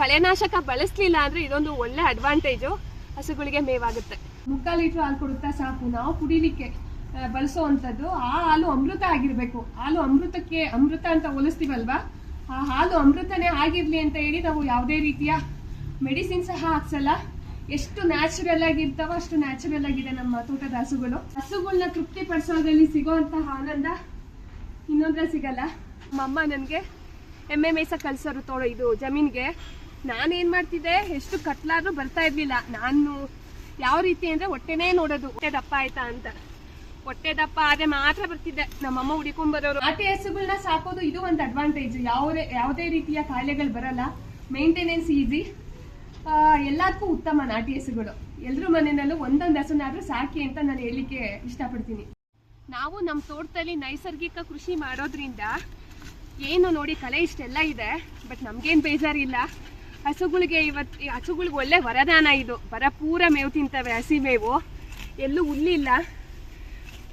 ಕಳೆನಾಶಕ ಬಳಸಲಿಲ್ಲ ಅಂದ್ರೆ ಇದೊಂದು ಒಳ್ಳೆ ಅಡ್ವಾಂಟೇಜು, ಹಸುಗಳಿಗೆ ಮೇವಾಗುತ್ತೆ. 3/4 ಲೀಟರ್ ಹಾಲು ಕೊಡುತ್ತಾ ಸಾಕು. ನಾವು ಕುಡಿಲಿಕ್ಕೆ ಬಳಸೋವಂಥದ್ದು ಆ ಹಾಲು ಅಮೃತ ಆಗಿರ್ಬೇಕು. ಹಾಲು ಅಮೃತಕ್ಕೆ ಅಮೃತ ಅಂತ ಹೋಲಿಸ್ತೀವಲ್ವಾ, ಆ ಹಾಲು ಅಮೃತನೇ ಆಗಿರ್ಲಿ ಅಂತ ಹೇಳಿ ನಾವು ಯಾವುದೇ ರೀತಿಯ ಮೆಡಿಸಿನ್ ಸಹ ಹಾಕ್ಸಲ್ಲ. ಎಷ್ಟು ನ್ಯಾಚುರಲ್ ಆಗಿರ್ತಾವೋ ಅಷ್ಟು ನ್ಯಾಚುರಲ್ ಆಗಿದೆ ನಮ್ಮ ತೋಟದ ಹಸುಗಳು. ಹಸುಗಳನ್ನ ತೃಪ್ತಿ ಪಡಿಸೋದ್ರಲ್ಲಿ ಸಿಗೋಂತಹ ಆನಂದ ಇನ್ನೊಂದ್ರಲ್ಲಿ ಸಿಗಲ್ಲ. ನಮ್ಮಮ್ಮ ನನಗೆ ಎಮ್ಮೆ ಮೇಯ್ಸ ಕಳ್ಸೋರು ತೋಡ ಇದು ಜಮೀನ್ಗೆ. ನಾನೇನ್ ಮಾಡ್ತಿದ್ದೆ, ಎಷ್ಟು ಕಟ್ಲಾದ್ರೂ ಬರ್ತಾ ಇರ್ಲಿಲ್ಲ. ನಾನು ಯಾವ ರೀತಿ ಅಂದ್ರೆ ಹೊಟ್ಟೆನೇ ನೋಡೋದು, ಹೊಟ್ಟೆ ದಪ್ಪ ಆಯ್ತಾ ಅಂತ. ಹೊಟ್ಟೆ ದಪ್ಪ ಆದ್ರೆ ಮಾತ್ರ ಬರ್ತಿದ್ದೆ. ನಮ್ಮಮ್ಮ ಹುಡಿಕೊಂಡ್ ಬರೋರು. ನಾಟಿ ಹಸುಗಳನ್ನ ಸಾಕೋದು ಇದು ಒಂದು ಅಡ್ವಾಂಟೇಜ್. ಯಾವುದೇ ರೀತಿಯ ಕಾಯಿಲೆಗಳು ಬರಲ್ಲ, ಮೇಂಟೆನೆನ್ಸ್ ಈಸಿ, ಎಲ್ಲದಕ್ಕೂ ಉತ್ತಮ ನಾಟಿ ಹಸುಗಳು. ಎಲ್ರ ಮನೆಯಲ್ಲೂ ಒಂದೊಂದು ಹಸುನಾದ್ರೂ ಸಾಕಿ ಅಂತ ನಾನು ಹೇಳಲಿಕ್ಕೆ ಇಷ್ಟಪಡ್ತೀನಿ. ನಾವು ನಮ್ಮ ತೋಟದಲ್ಲಿ ನೈಸರ್ಗಿಕ ಕೃಷಿ ಮಾಡೋದ್ರಿಂದ ಏನು ನೋಡಿ ಕಲೆ ಇಷ್ಟೆಲ್ಲ ಇದೆ, ಬಟ್ ನಮ್ಗೇನು ಬೇಜಾರಿಲ್ಲ. ಹಸುಗಳಿಗೆ ಹಸುಗಳಿಗೆ ಒಳ್ಳೆ ವರದಾನ ಇದು. ಪೂರ ಮೇವು ತಿಂತವೆ, ಹಸಿ ಮೇವು, ಎಲ್ಲೂ ಹುಲ್ಲಿಲ್ಲ.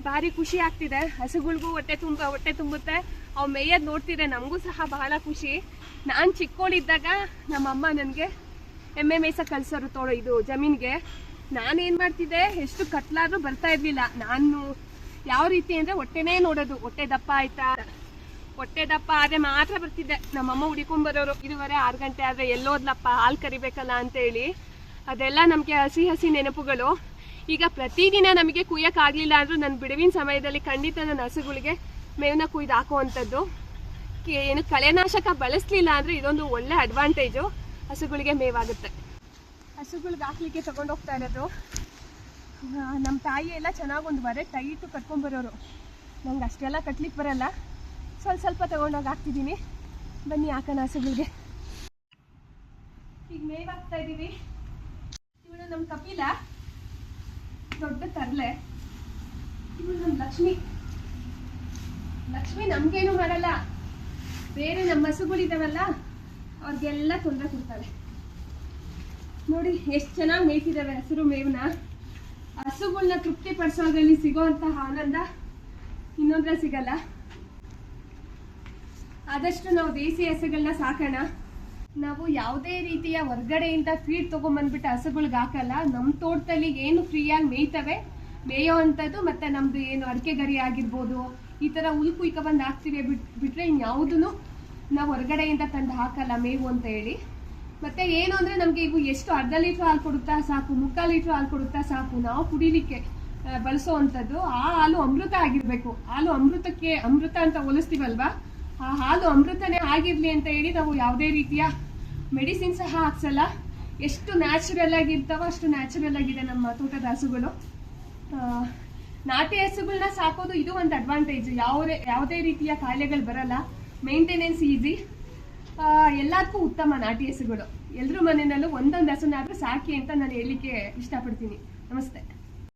ಭಾರಿ ಖುಷಿ ಆಗ್ತಿದೆ. ಹಸುಗಳಿಗೂ ಹೊಟ್ಟೆ ತುಂಬುತ್ತೆ. ಅವು ಮೇಯೋದು ನೋಡ್ತಿದ್ರೆ ನಮಗೂ ಸಹ ಬಹಳ ಖುಷಿ. ನಾನು ಚಿಕ್ಕವಳಿದ್ದಾಗ ನಮ್ಮಮ್ಮ ನನಗೆ ಎಮ್ಮೆ ಮೇಯ್ಸ ಕಳ್ಸೋರು ತೋಡ ಇದು ಜಮೀನ್ಗೆ. ನಾನೇನು ಮಾಡ್ತಿದ್ದೆ, ಎಷ್ಟು ಕಟ್ಲಾದ್ರೂ ಬರ್ತಾ ಇರ್ಲಿಲ್ಲ. ನಾನು ಯಾವ ರೀತಿ ಅಂದ್ರೆ ಹೊಟ್ಟೆನೇ ನೋಡೋದು, ಹೊಟ್ಟೆ ದಪ್ಪ ಆಯ್ತಾ. ಹೊಟ್ಟೆ ದಪ್ಪ ಆದ್ರೆ ಮಾತ್ರ ಬರ್ತಿದ್ದೆ. ನಮ್ಮಮ್ಮ ಹುಡಿಕೊಂಡ್ ಬರೋರು. ಇದುವರೆ 6 ಗಂಟೆ ಆದ್ರೆ ಎಲ್ಲೋದ್ಲಪ್ಪ, ಹಾಲು ಕರಿಬೇಕಲ್ಲ ಅಂತೇಳಿ. ಅದೆಲ್ಲ ನಮಗೆ ಹಸಿ ನೆನಪುಗಳು. ಈಗ ಪ್ರತಿದಿನ ನಮಗೆ ಕುಯ್ಯಕ್ಕಾಗಲಿಲ್ಲ ಅಂದ್ರೂ ನನ್ನ ಬಿಡುವಿನ ಸಮಯದಲ್ಲಿ ಖಂಡಿತ ನನ್ನ ಹಸುಗಳಿಗೆ ಮೇವನ್ನ ಕುಯ್ದು ಹಾಕುವಂಥದ್ದು. ಏನು ಕಳೆನಾಶಕ ಬಳಸಲಿಲ್ಲ ಅಂದ್ರೆ ಇದೊಂದು ಒಳ್ಳೆ ಅಡ್ವಾಂಟೇಜು, ಹಸುಗಳಿಗೆ ಮೇವಾಗುತ್ತೆ. ಹಸುಗಳಿಗೆ ಹಾಕ್ಲಿಕ್ಕೆ ತಗೊಂಡೋಗ್ತಾ ಇರೋದು. ನಮ್ಮ ತಾಯಿ ಎಲ್ಲ ಚೆನ್ನಾಗೊಂದು ವರೆ ಟೈಟು ಕಟ್ಕೊಂಡ್ಬರೋರು. ನಂಗೆ ಅಷ್ಟೆಲ್ಲ ಕಟ್ಲಿಕ್ಕೆ ಬರಲ್ಲ, ಸ್ವಲ್ಪ ತಗೊಂಡೋಗಿ ಹಾಕ್ತಿದ್ದೀನಿ. ಬನ್ನಿ ಹಾಕೋಣ ಹಸುಗಳಿಗೆ. ಈಗ ಮೇವು ಹಾಕ್ತಾ ಇದ್ದೀವಿ. ಇವಳು ನಮ್ಮ ಕಪಿಲ, ದೊಡ್ಡ ತರ್ಲೆ. ಇವಳು ನಮ್ಮ ಲಕ್ಷ್ಮಿ ನಮ್ಗೇನು ಮಾಡಲ್ಲ, ಬೇರೆ ನಮ್ಮ ಹಸುಗಳಿದಾವಲ್ಲ ಅವ್ರಿಗೆಲ್ಲ ತೊಂದರೆ ಕೊಡ್ತಾಳೆ. ನೋಡಿ ಎಷ್ಟು ಚೆನ್ನಾಗಿ ಮೇಯ್ತಿದ್ದಾವೆ ಹಸಿರು ಮೇವನ್ನ. ಹಸುಗಳನ್ನ ತೃಪ್ತಿ ಪಡಿಸೋದ್ರಲ್ಲಿ ಸಿಗೋಂತಹ ಆನಂದ ಇನ್ನೊಂದ್ರಲ್ಲಿ ಸಿಗಲ್ಲ. ಆದಷ್ಟು ನಾವು ದೇಸಿ ಹಸುಗಳನ್ನ ಸಾಕೋಣ. ನಾವು ಯಾವುದೇ ರೀತಿಯ ಹೊರ್ಗಡೆಯಿಂದ ಫೀಡ್ ತೊಗೊಂಬಂದ್ಬಿಟ್ಟು ಹಸುಗಳಿಗೆ ಹಾಕಲ್ಲ. ನಮ್ಮ ತೋಟದಲ್ಲಿ ಏನು ಫ್ರೀಯಾಗಿ ಮೇಯ್ತವೆ, ಮೇಯೋ ಅಂಥದ್ದು, ಮತ್ತು ನಮ್ಮದು ಏನು ಅಡಿಕೆ ಗರಿ ಆಗಿರ್ಬೋದು, ಈ ಥರ ಹುಲ್ ಕುಯ್ಕ ಬಂದು ಹಾಕ್ತೀವಿ ಬಿಟ್ಟರೆ ಇನ್ಯಾವುದೂ ನಾವು ಹೊರಗಡೆಯಿಂದ ತಂದು ಹಾಕಲ್ಲ ಮೇವು ಅಂತ ಹೇಳಿ. ಮತ್ತು ಏನು ಅಂದರೆ ನಮಗೆ ಇವು ಎಷ್ಟು 1/2 ಲೀಟ್ರ್ ಹಾಲು ಕೊಡುತ್ತಾ ಸಾಕು, 3/4 ಲೀಟ್ರ್ ಹಾಲು ಕೊಡುತ್ತಾ ಸಾಕು. ನಾವು ಕುಡಿಲಿಕ್ಕೆ ಬಳಸೋವಂಥದ್ದು ಆ ಹಾಲು ಅಮೃತ ಆಗಿರಬೇಕು. ಹಾಲು ಅಮೃತಕ್ಕೆ ಅಮೃತ ಅಂತ ಹೋಲಿಸ್ತೀವಲ್ವಾ, ಆ ಹಾಲು ಅಮೃತನೇ ಆಗಿರಲಿ ಅಂತ ಹೇಳಿ ನಾವು ಯಾವುದೇ ರೀತಿಯ ಮೆಡಿಸಿನ್ ಸಹ ಹಾಕ್ಸಲ್ಲ. ಎಷ್ಟು ನ್ಯಾಚುರಲ್ ಆಗಿರ್ತಾವೋ ಅಷ್ಟು ನ್ಯಾಚುರಲ್ ಆಗಿದೆ ನಮ್ಮ ತೋಟದ ಹಸುಗಳು. ನಾಟಿ ಹಸುಗಳನ್ನ ಸಾಕೋದು ಇದು ಒಂದು ಅಡ್ವಾಂಟೇಜ್. ಯಾವುದೇ ರೀತಿಯ ಕಾಯಿಲೆಗಳು ಬರಲ್ಲ, ಮೇಂಟೆನೆನ್ಸ್ ಈಸಿ, ಎಲ್ಲದಕ್ಕೂ ಉತ್ತಮ ನಾಟಿ ಹಸುಗಳು. ಎಲ್ರ ಮನೆಯಲ್ಲೂ ಒಂದೊಂದು ಹಸುನಾದ್ರೂ ಸಾಕಿ ಅಂತ ನಾನು ಹೇಳಲಿಕ್ಕೆ ಇಷ್ಟಪಡ್ತೀನಿ. ನಮಸ್ತೆ.